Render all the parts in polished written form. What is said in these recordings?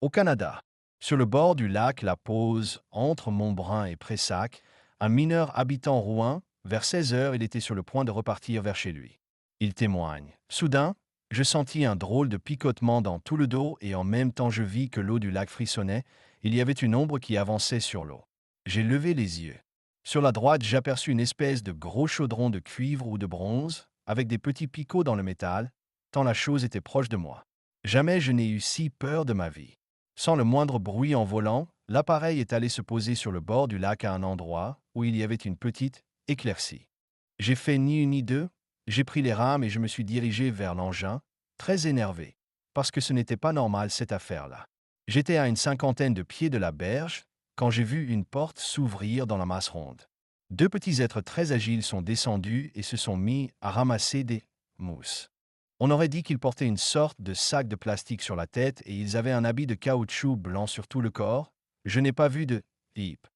Au Canada, sur le bord du lac La Pose, entre Montbrun et Pressac, un mineur habitant Rouen, vers 16 heures, il était sur le point de repartir vers chez lui. Il témoigne. Soudain, je sentis un drôle de picotement dans tout le dos et en même temps je vis que l'eau du lac frissonnait. Il y avait une ombre qui avançait sur l'eau. J'ai levé les yeux. Sur la droite, j'aperçus une espèce de gros chaudron de cuivre ou de bronze, avec des petits picots dans le métal, tant la chose était proche de moi. Jamais je n'ai eu si peur de ma vie. Sans le moindre bruit en volant, l'appareil est allé se poser sur le bord du lac à un endroit où il y avait une petite éclaircie. J'ai fait ni une ni deux, j'ai pris les rames et je me suis dirigé vers l'engin, très énervé, parce que ce n'était pas normal cette affaire-là. J'étais à une cinquantaine de pieds de la berge quand j'ai vu une porte s'ouvrir dans la masse ronde. Deux petits êtres très agiles sont descendus et se sont mis à ramasser des mousses. On aurait dit qu'ils portaient une sorte de sac de plastique sur la tête et ils avaient un habit de caoutchouc blanc sur tout le corps. Je n'ai pas vu de type.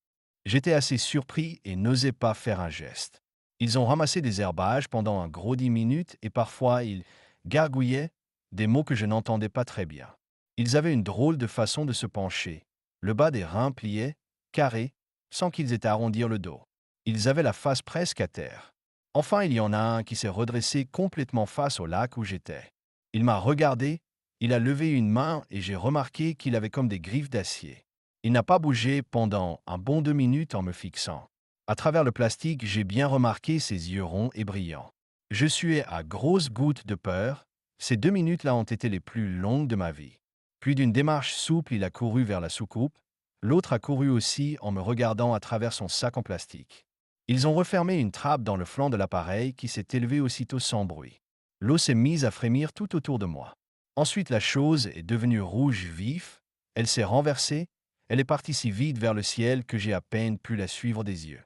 J'étais assez surpris et n'osais pas faire un geste. Ils ont ramassé des herbages pendant un gros 10 minutes et parfois ils gargouillaient des mots que je n'entendais pas très bien. Ils avaient une drôle de façon de se pencher. Le bas des reins plié, carré, sans qu'ils aient à arrondir le dos. Ils avaient la face presque à terre. Enfin, il y en a un qui s'est redressé complètement face au lac où j'étais. Il m'a regardé, il a levé une main et j'ai remarqué qu'il avait comme des griffes d'acier. Il n'a pas bougé pendant un bon 2 minutes en me fixant. À travers le plastique, j'ai bien remarqué ses yeux ronds et brillants. Je suais à grosses gouttes de peur. Ces 2 minutes-là ont été les plus longues de ma vie. Puis d'une démarche souple, il a couru vers la soucoupe. L'autre a couru aussi en me regardant à travers son sac en plastique. Ils ont refermé une trappe dans le flanc de l'appareil qui s'est élevée aussitôt sans bruit. L'eau s'est mise à frémir tout autour de moi. Ensuite, la chose est devenue rouge vif, elle s'est renversée, elle est partie si vite vers le ciel que j'ai à peine pu la suivre des yeux.